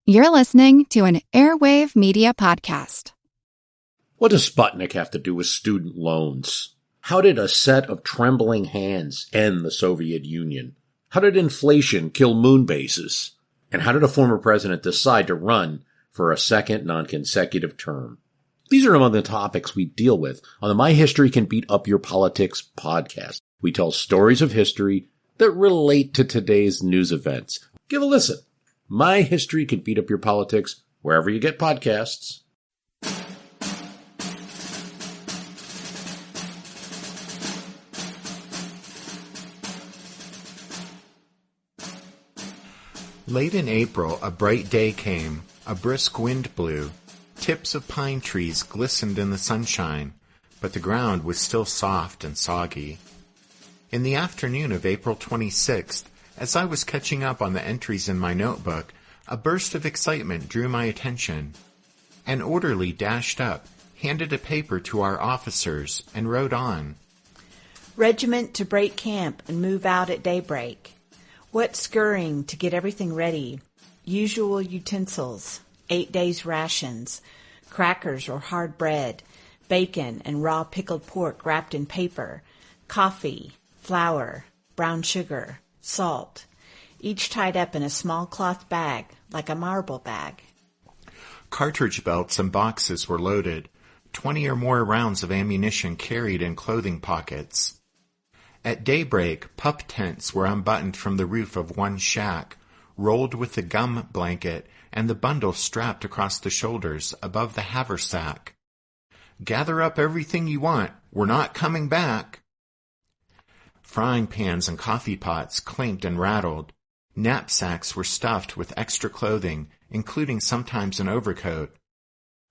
You're listening to an Airwave Media Podcast. What does Sputnik have to do with student loans? How did a set of trembling hands end the Soviet Union? How did inflation kill moon bases? And how did a former president decide to run for a second non-consecutive term? These are among the topics we deal with on the My History Can Beat Up Your Politics podcast. We tell stories of history that relate to today's news events. Give a listen. My History Can Beat Up Your Politics, wherever you get podcasts. Late in April, a bright day came, a brisk wind blew. Tips of pine trees glistened in the sunshine, but the ground was still soft and soggy. In the afternoon of April 26th, as I was catching up on the entries in my notebook, a burst of excitement drew my attention. An orderly dashed up, handed a paper to our officers, and wrote on. Regiment to break camp and move out at daybreak. What scurrying to get everything ready. Usual utensils, 8 days' rations, crackers or hard bread, bacon and raw pickled pork wrapped in paper, coffee, flour, brown sugar, salt, each tied up in a small cloth bag, like a marble bag. Cartridge belts and boxes were loaded, 20 or more rounds of ammunition carried in clothing pockets. At daybreak, pup tents were unbuttoned from the roof of one shack, rolled with the gum blanket and the bundle strapped across the shoulders above the haversack. Gather up everything you want. We're not coming back. Frying pans and coffee pots clinked and rattled. Knapsacks were stuffed with extra clothing, including sometimes an overcoat.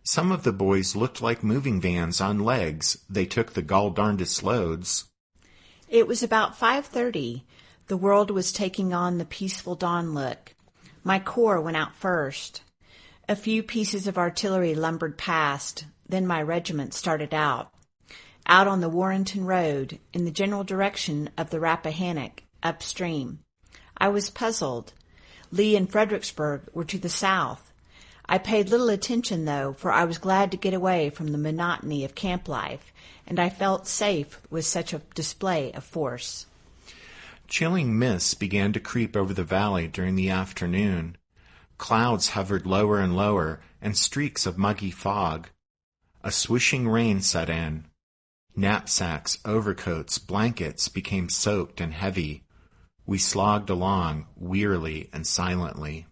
Some of the boys looked like moving vans on legs. They took the gall-darndest loads. It was about 5:30. The world was taking on the peaceful dawn look. My corps went out first. A few pieces of artillery lumbered past. Then my regiment started out on the Warrenton Road, in the general direction of the Rappahannock, upstream. I was puzzled. Lee and Fredericksburg were to the south. I paid little attention, though, for I was glad to get away from the monotony of camp life, and I felt safe with such a display of force. Chilling mists began to creep over the valley during the afternoon. Clouds hovered lower and lower, and streaks of muggy fog. A swishing rain set in. Knapsacks, overcoats, blankets became soaked and heavy. We slogged along, wearily and silently.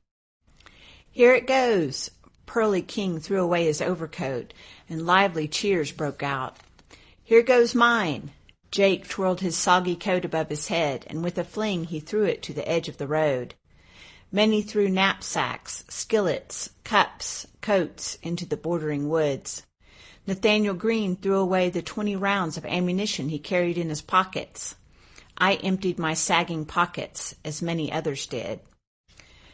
Here it goes! Pearlie King threw away his overcoat, and lively cheers broke out. Here goes mine! Jake twirled his soggy coat above his head, and with a fling he threw it to the edge of the road. Many threw knapsacks, skillets, cups, coats into the bordering woods. Nathaniel Green threw away the 20 rounds of ammunition he carried in his pockets. I emptied my sagging pockets, as many others did.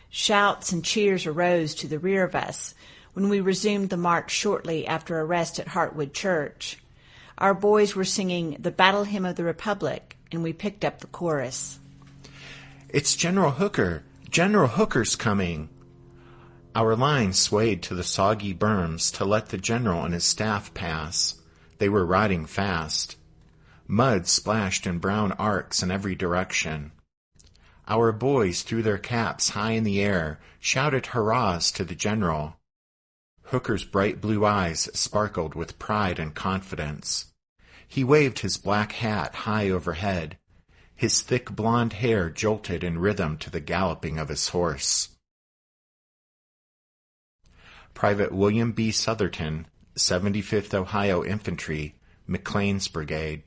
Shouts and cheers arose to the rear of us when we resumed the march shortly after a rest at Hartwood Church. Our boys were singing the Battle Hymn of the Republic, and we picked up the chorus. It's General Hooker! General Hooker's coming! Our line swayed to the soggy berms to let the general and his staff pass. They were riding fast. Mud splashed in brown arcs in every direction. Our boys threw their caps high in the air, shouted hurrahs to the general. Hooker's bright blue eyes sparkled with pride and confidence. He waved his black hat high overhead. His thick blond hair jolted in rhythm to the galloping of his horse. Private William B. Southerton, 75th Ohio Infantry, McLean's Brigade.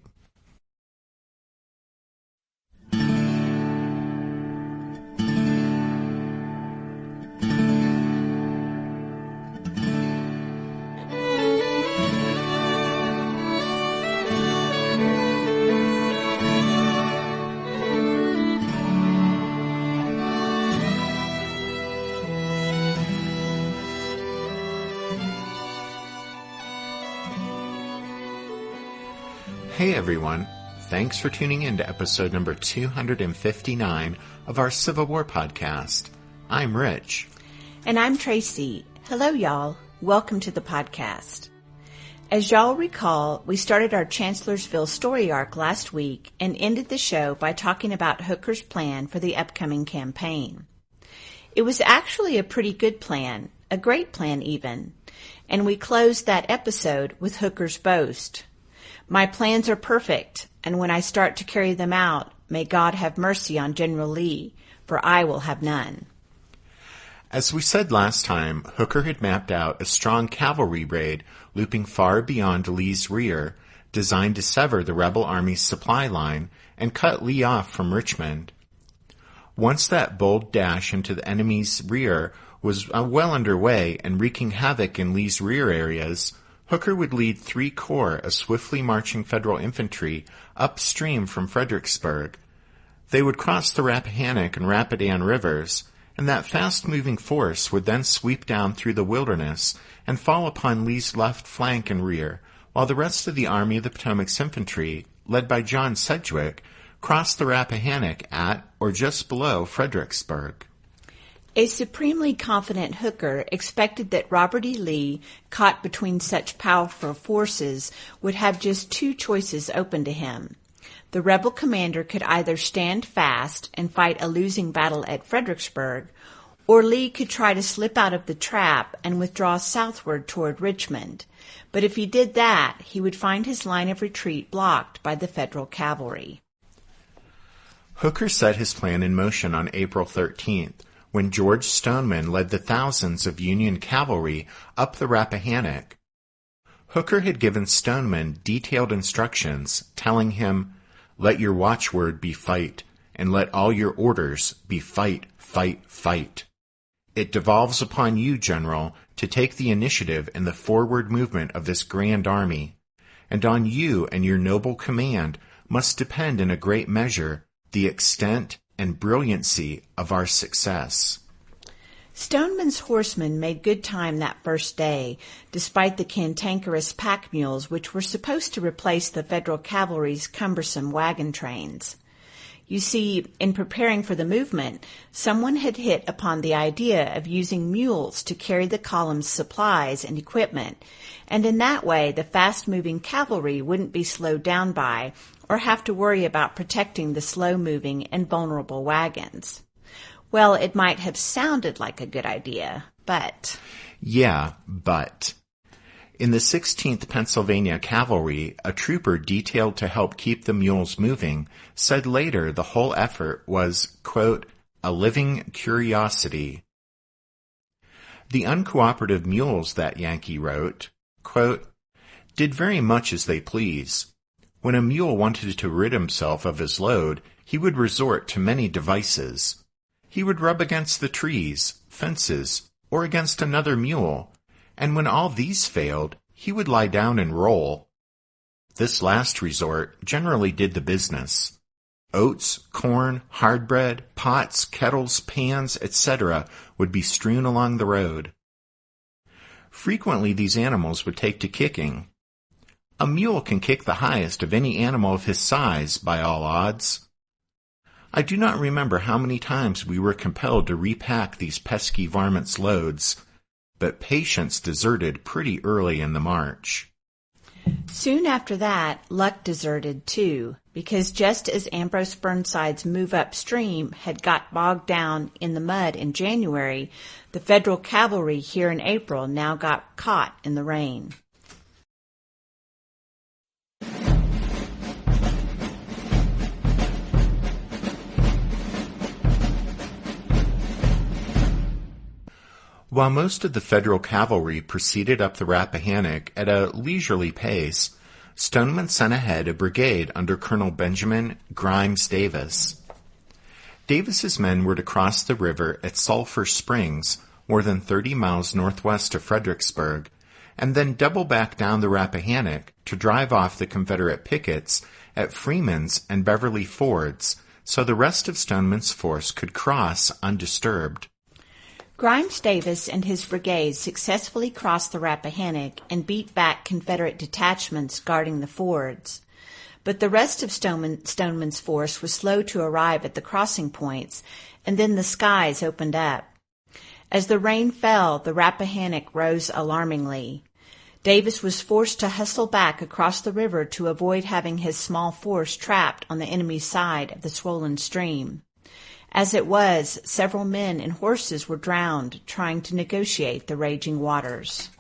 Hey everyone, thanks for tuning in to episode number 259 of our Civil War podcast. I'm Rich. And I'm Tracy. Hello, y'all. Welcome to the podcast. As y'all recall, we started our Chancellorsville story arc last week and ended the show by talking about Hooker's plan for the upcoming campaign. It was actually a pretty good plan, a great plan even, and we closed that episode with Hooker's boast. My plans are perfect, and when I start to carry them out, may God have mercy on General Lee, for I will have none. As we said last time, Hooker had mapped out a strong cavalry raid looping far beyond Lee's rear, designed to sever the rebel army's supply line and cut Lee off from Richmond. Once that bold dash into the enemy's rear was well underway and wreaking havoc in Lee's rear areas, Hooker would lead 3 corps of swiftly marching Federal infantry upstream from Fredericksburg. They would cross the Rappahannock and Rapidan rivers, and that fast-moving force would then sweep down through the wilderness and fall upon Lee's left flank and rear, while the rest of the Army of the Potomac's infantry, led by John Sedgwick, crossed the Rappahannock at or just below Fredericksburg. A supremely confident Hooker expected that Robert E. Lee, caught between such powerful forces, would have just 2 choices open to him. The rebel commander could either stand fast and fight a losing battle at Fredericksburg, or Lee could try to slip out of the trap and withdraw southward toward Richmond. But if he did that, he would find his line of retreat blocked by the Federal cavalry. Hooker set his plan in motion on April 13th, when George Stoneman led the thousands of Union cavalry up the Rappahannock. Hooker had given Stoneman detailed instructions, telling him, "Let your watchword be fight, and let all your orders be fight, fight, fight. It devolves upon you, General, to take the initiative in the forward movement of this grand army, and on you and your noble command must depend in a great measure the extent and brilliancy of our success." Stoneman's horsemen made good time that first day, despite the cantankerous pack mules which were supposed to replace the Federal cavalry's cumbersome wagon trains. You see, in preparing for the movement, someone had hit upon the idea of using mules to carry the column's supplies and equipment, and in that way the fast-moving cavalry wouldn't be slowed down by or have to worry about protecting the slow-moving and vulnerable wagons. Well, it might have sounded like a good idea, but... Yeah, but... In the 16th Pennsylvania Cavalry, a trooper detailed to help keep the mules moving said later the whole effort was, quote, "a living curiosity." The uncooperative mules, that Yankee wrote, quote, "did very much as they please. When a mule wanted to rid himself of his load, he would resort to many devices. He would rub against the trees, fences, or against another mule, and when all these failed, he would lie down and roll. This last resort generally did the business. Oats, corn, hard bread, pots, kettles, pans, etc. would be strewn along the road. Frequently these animals would take to kicking. A mule can kick the highest of any animal of his size, by all odds. I do not remember how many times we were compelled to repack these pesky varmints' loads, but patience deserted pretty early in the march." Soon after that, luck deserted too, because just as Ambrose Burnside's move upstream had got bogged down in the mud in January, the Federal cavalry here in April now got caught in the rain. While most of the Federal cavalry proceeded up the Rappahannock at a leisurely pace, Stoneman sent ahead a brigade under Colonel Benjamin Grimes Davis. Davis's men were to cross the river at Sulphur Springs, more than 30 miles northwest of Fredericksburg, and then double back down the Rappahannock to drive off the Confederate pickets at Freeman's and Beverly Fords, so the rest of Stoneman's force could cross undisturbed. Grimes Davis and his brigade successfully crossed the Rappahannock and beat back Confederate detachments guarding the fords. But the rest of Stoneman's force was slow to arrive at the crossing points, and then the skies opened up. As the rain fell, the Rappahannock rose alarmingly. Davis was forced to hustle back across the river to avoid having his small force trapped on the enemy's side of the swollen stream. As it was, several men and horses were drowned trying to negotiate the raging waters.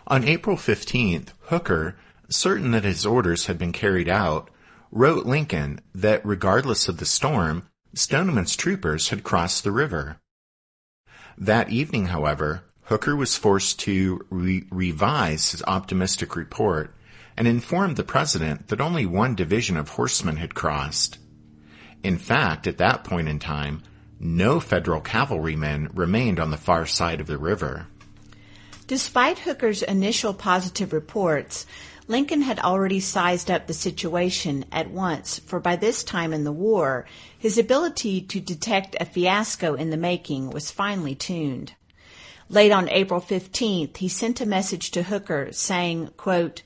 On April 15th, Hooker, certain that his orders had been carried out, wrote Lincoln that regardless of the storm, Stoneman's troopers had crossed the river. That evening, however, Hooker was forced to revise his optimistic report and informed the president that only one division of horsemen had crossed. In fact, at that point in time, no Federal cavalrymen remained on the far side of the river. Despite Hooker's initial positive reports, Lincoln had already sized up the situation at once, for by this time in the war, his ability to detect a fiasco in the making was finely tuned. Late on April 15th, he sent a message to Hooker saying, quote,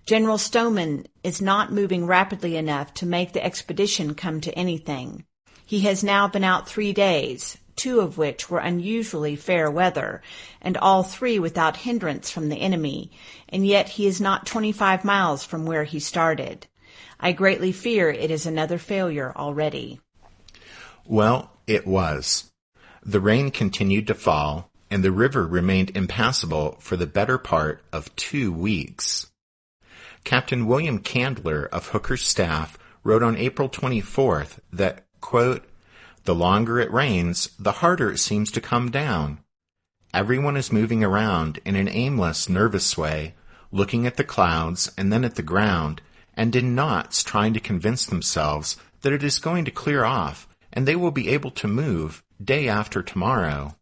"General Stoneman is not moving rapidly enough to make the expedition come to anything. He has now been out 3 days, 2 of which were unusually fair weather, and all 3 without hindrance from the enemy, and yet he is not 25 miles from where he started. I greatly fear it is another failure already." Well, it was. The rain continued to fall, and the river remained impassable for the better part of 2 weeks. Captain William Candler of Hooker's staff wrote on April 24th that, quote, "The longer it rains, the harder it seems to come down. Everyone is moving around in an aimless, nervous way, looking at the clouds and then at the ground, and in knots trying to convince themselves that it is going to clear off and they will be able to move day after tomorrow."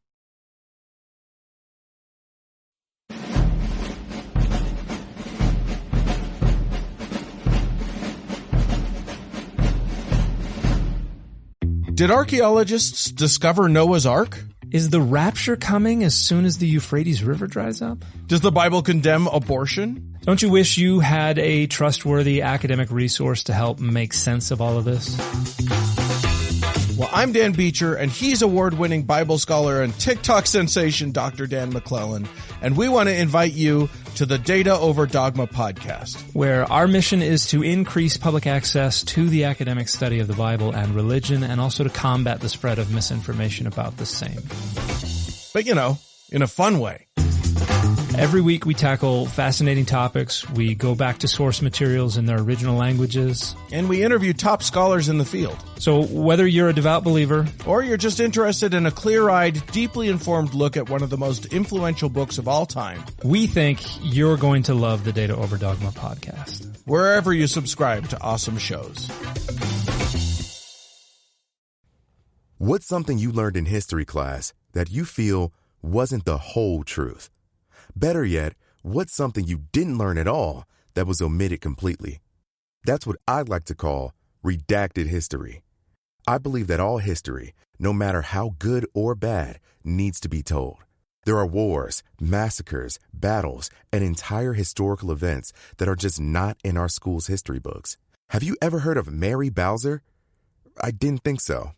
Did archaeologists discover Noah's Ark? Is the rapture coming as soon as the Euphrates River dries up? Does the Bible condemn abortion? Don't you wish you had a trustworthy academic resource to help make sense of all of this? Well, I'm Dan Beecher, and he's award-winning Bible scholar and TikTok sensation Dr. Dan McClellan, and we want to invite you to the Data Over Dogma podcast, where our mission is to increase public access to the academic study of the Bible and religion, and also to combat the spread of misinformation about the same. But, in a fun way. Every week we tackle fascinating topics, we go back to source materials in their original languages, and we interview top scholars in the field. So whether you're a devout believer, or you're just interested in a clear-eyed, deeply informed look at one of the most influential books of all time, we think you're going to love the Data Over Dogma podcast, wherever you subscribe to awesome shows. What's something you learned in history class that you feel wasn't the whole truth? Better yet, what's something you didn't learn at all that was omitted completely? That's what I'd like to call redacted history. I believe that all history, no matter how good or bad, needs to be told. There are wars, massacres, battles, and entire historical events that are just not in our school's history books. Have you ever heard of Mary Bowser? I didn't think so.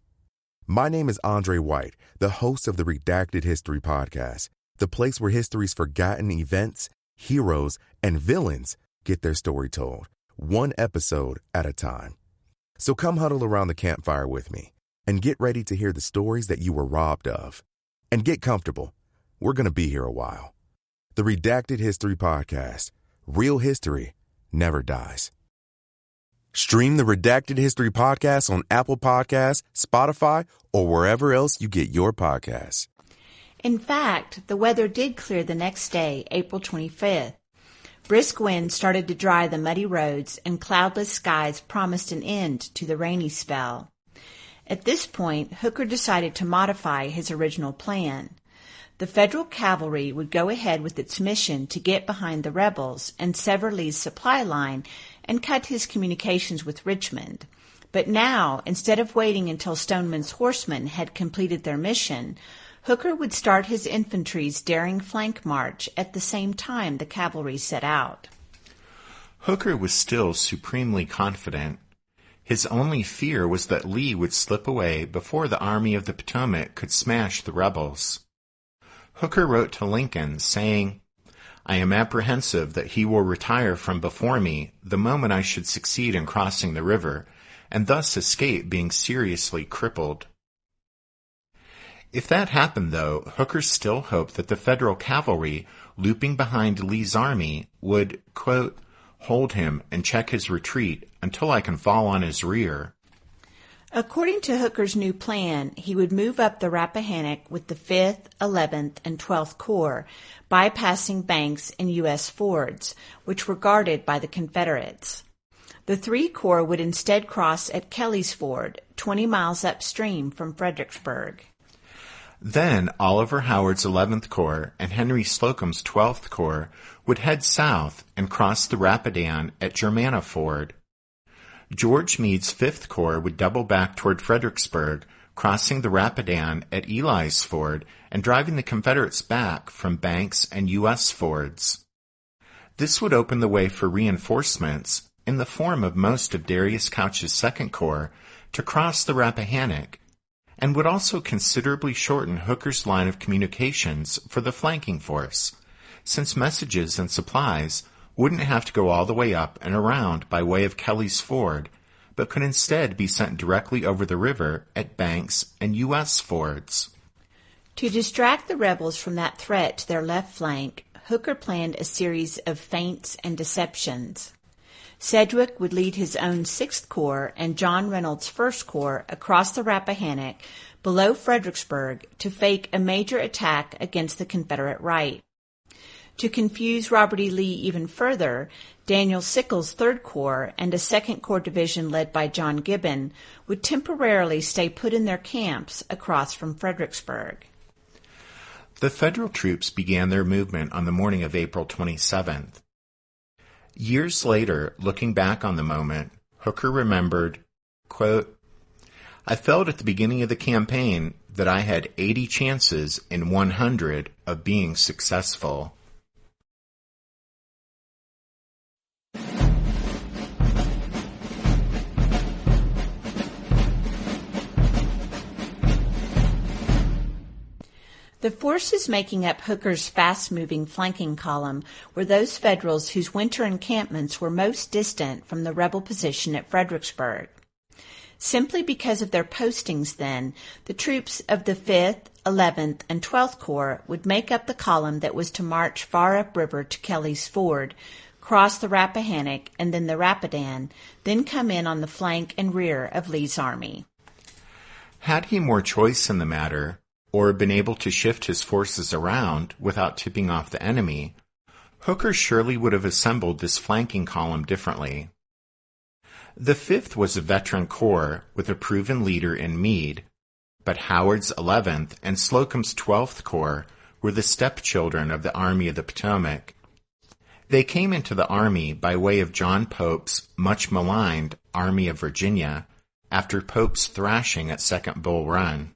My name is Andre White, the host of the Redacted History Podcast, the place where history's forgotten events, heroes, and villains get their story told, one episode at a time. So come huddle around the campfire with me and get ready to hear the stories that you were robbed of. And get comfortable. We're going to be here a while. The Redacted History Podcast. Real history never dies. Stream the Redacted History Podcast on Apple Podcasts, Spotify, or wherever else you get your podcasts. In fact, the weather did clear the next day, April 25th. Brisk winds started to dry the muddy roads, and cloudless skies promised an end to the rainy spell. At this point, Hooker decided to modify his original plan. The Federal cavalry would go ahead with its mission to get behind the rebels and sever Lee's supply line and cut his communications with Richmond. But now, instead of waiting until Stoneman's horsemen had completed their mission, Hooker would start his infantry's daring flank march at the same time the cavalry set out. Hooker was still supremely confident. His only fear was that Lee would slip away before the Army of the Potomac could smash the rebels. Hooker wrote to Lincoln saying, "I am apprehensive that he will retire from before me the moment I should succeed in crossing the river, and thus escape being seriously crippled." If that happened, though, Hooker still hoped that the Federal cavalry, looping behind Lee's army, would, quote, "hold him and check his retreat until I can fall on his rear." According to Hooker's new plan, he would move up the Rappahannock with the 5th, 11th, and 12th Corps, bypassing banks and U.S. fords, which were guarded by the Confederates. The 3 Corps would instead cross at Kelly's Ford, 20 miles upstream from Fredericksburg. Then Oliver Howard's 11th Corps and Henry Slocum's 12th Corps would head south and cross the Rapidan at Germanna Ford. George Meade's 5th Corps would double back toward Fredericksburg, crossing the Rapidan at Ely's Ford and driving the Confederates back from Banks and U.S. fords. This would open the way for reinforcements, in the form of most of Darius Couch's 2nd Corps, to cross the Rappahannock, and would also considerably shorten Hooker's line of communications for the flanking force, since messages and supplies wouldn't have to go all the way up and around by way of Kelly's Ford, but could instead be sent directly over the river at Banks and U.S. fords. To distract the rebels from that threat to their left flank, Hooker planned a series of feints and deceptions. Sedgwick would lead his own 6th Corps and John Reynolds' 1st Corps across the Rappahannock below Fredericksburg to fake a major attack against the Confederate right. To confuse Robert E. Lee even further, Daniel Sickles' 3rd Corps and a 2nd Corps division led by John Gibbon would temporarily stay put in their camps across from Fredericksburg. The Federal troops began their movement on the morning of April 27th. Years later, looking back on the moment, Hooker remembered, quote, "I felt at the beginning of the campaign that I had 80 chances in 100 of being successful." The forces making up Hooker's fast-moving flanking column were those Federals whose winter encampments were most distant from the rebel position at Fredericksburg. Simply because of their postings then, the troops of the 5th, 11th, and 12th Corps would make up the column that was to march far upriver to Kelly's Ford, cross the Rappahannock and then the Rapidan, then come in on the flank and rear of Lee's army. Had he more choice in the matter, or been able to shift his forces around without tipping off the enemy, Hooker surely would have assembled this flanking column differently. The 5th was a veteran corps with a proven leader in Meade, but Howard's 11th and Slocum's 12th Corps were the stepchildren of the Army of the Potomac. They came into the Army by way of John Pope's much-maligned Army of Virginia after Pope's thrashing at Second Bull Run.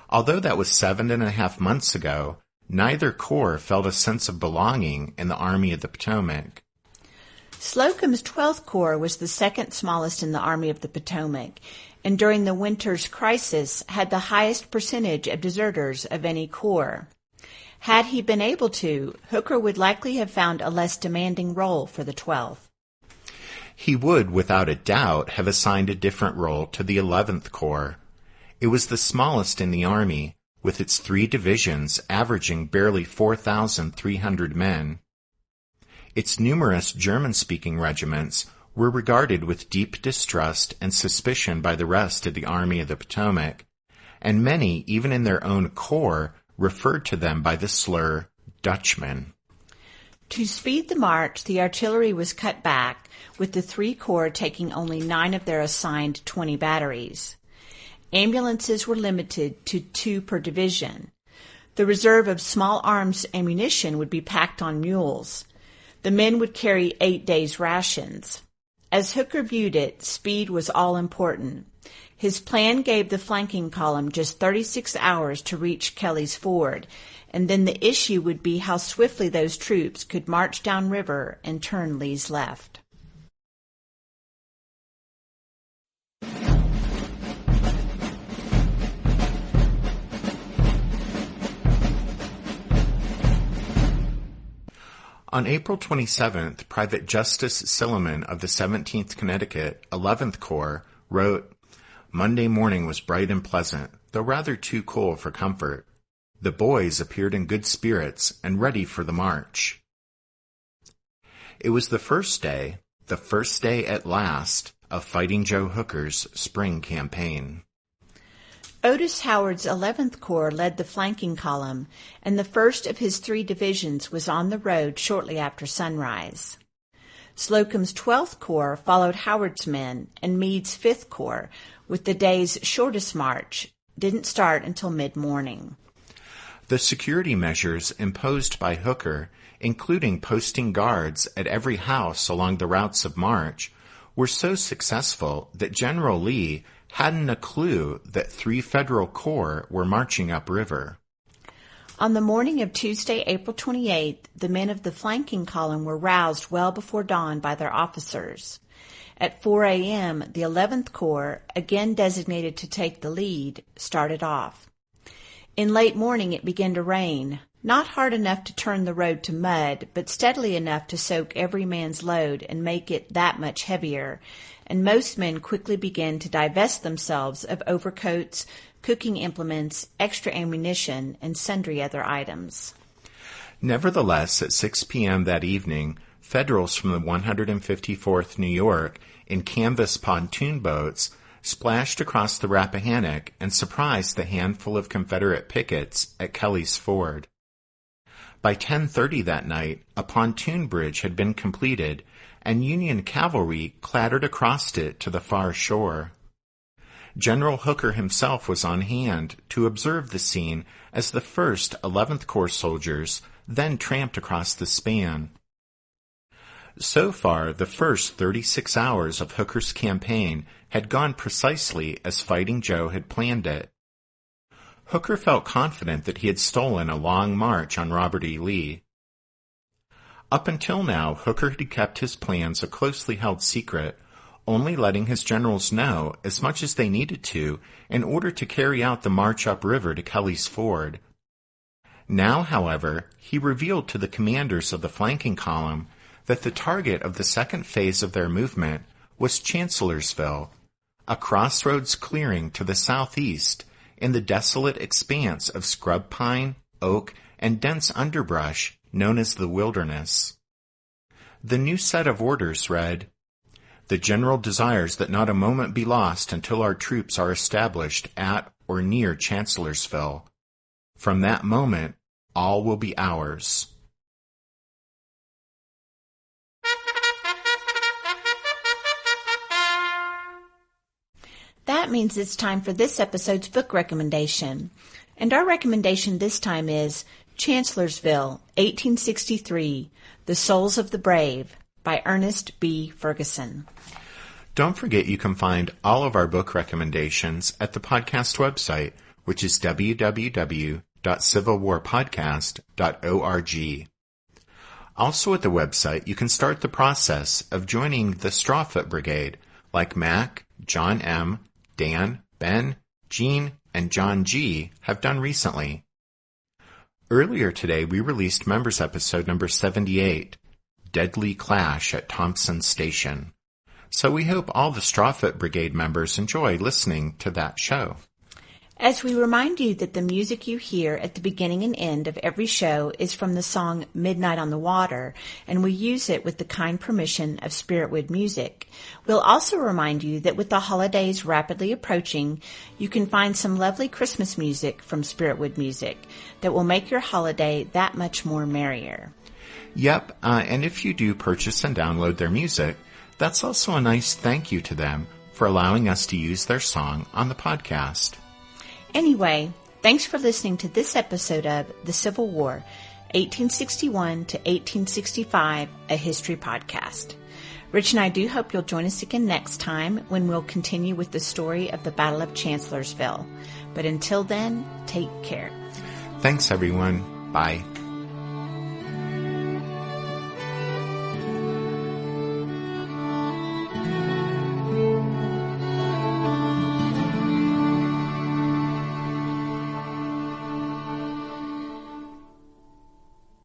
Although that was 7.5 months ago, neither corps felt a sense of belonging in the Army of the Potomac. Slocum's 12th Corps was the second smallest in the Army of the Potomac, and during the winter's crisis had the highest percentage of deserters of any corps. Had he been able to, Hooker would likely have found a less demanding role for the 12th. He would, without a doubt, have assigned a different role to the 11th Corps. It was the smallest in the Army, with its 3 divisions averaging barely 4,300 men. Its numerous German-speaking regiments were regarded with deep distrust and suspicion by the rest of the Army of the Potomac, and many, even in their own corps, referred to them by the slur Dutchmen. To speed the march, the artillery was cut back, with the 3 corps taking only 9 of their assigned 20 batteries. Ambulances were limited to 2 per division. The reserve of small arms ammunition would be packed on mules. The men would carry 8 days' rations. As Hooker viewed it, speed was all important. His plan gave the flanking column just 36 hours to reach Kelly's Ford, and then the issue would be how swiftly those troops could march downriver and turn Lee's left. On April 27th, Private Justice Silliman of the 17th Connecticut 11th Corps wrote, "Monday morning was bright and pleasant, though rather too cool for comfort. The boys appeared in good spirits and ready for the march." It was the first day at last, of Fighting Joe Hooker's spring campaign. Otis Howard's 11th Corps led the flanking column, and the first of his 3 divisions was on the road shortly after sunrise. Slocum's 12th Corps followed Howard's men, and Meade's 5th Corps, with the day's shortest march, didn't start until mid-morning. The security measures imposed by Hooker, including posting guards at every house along the routes of march, were so successful that General Lee hadn't a clue that 3 Federal Corps were marching upriver. On the morning of Tuesday, April 28th, the men of the flanking column were roused well before dawn by their officers. At 4 a.m., the 11th Corps, again designated to take the lead, started off. In late morning it began to rain, not hard enough to turn the road to mud, but steadily enough to soak every man's load and make it that much heavier, and most men quickly began to divest themselves of overcoats, cooking implements, extra ammunition, and sundry other items. Nevertheless, at 6 p.m. that evening, Federals from the 154th New York in canvas pontoon boats splashed across the Rappahannock and surprised the handful of Confederate pickets at Kelly's Ford. By 10:30 that night, a pontoon bridge had been completed, and Union cavalry clattered across it to the far shore. General Hooker himself was on hand to observe the scene as the first 11th Corps soldiers then tramped across the span. So far, the first 36 hours of Hooker's campaign had gone precisely as Fighting Joe had planned it. Hooker felt confident that he had stolen a long march on Robert E. Lee. Up until now, Hooker had kept his plans a closely held secret, only letting his generals know as much as they needed to in order to carry out the march upriver to Kelly's Ford. Now, however, he revealed to the commanders of the flanking column that the target of the second phase of their movement was Chancellorsville, a crossroads clearing to the southeast in the desolate expanse of scrub pine, oak, and dense underbrush known as the Wilderness. The new set of orders read, "The General desires that not a moment be lost until our troops are established at or near Chancellorsville. From that moment, all will be ours." That means it's time for this episode's book recommendation. And our recommendation this time is Chancellorsville, 1863, The Souls of the Brave, by Ernest B. Ferguson. Don't forget you can find all of our book recommendations at the podcast website, which is www.civilwarpodcast.org. Also at the website, you can start the process of joining the Strawfoot Brigade, like Mac, John M., Dan, Ben, Gene, and John G. have done recently. Earlier today, we released members episode number 78, Deadly Clash at Thompson Station. So we hope all the Strawfoot Brigade members enjoy listening to that show. As we remind you that the music you hear at the beginning and end of every show is from the song Midnight on the Water, and we use it with the kind permission of Spiritwood Music. We'll also remind you that with the holidays rapidly approaching, you can find some lovely Christmas music from Spiritwood Music that will make your holiday that much more merrier. Yep, and if you do purchase and download their music, that's also a nice thank you to them for allowing us to use their song on the podcast. Anyway, thanks for listening to this episode of The Civil War, 1861 to 1865, a history podcast. Rich and I do hope you'll join us again next time when we'll continue with the story of the Battle of Chancellorsville. But until then, take care. Thanks, everyone. Bye.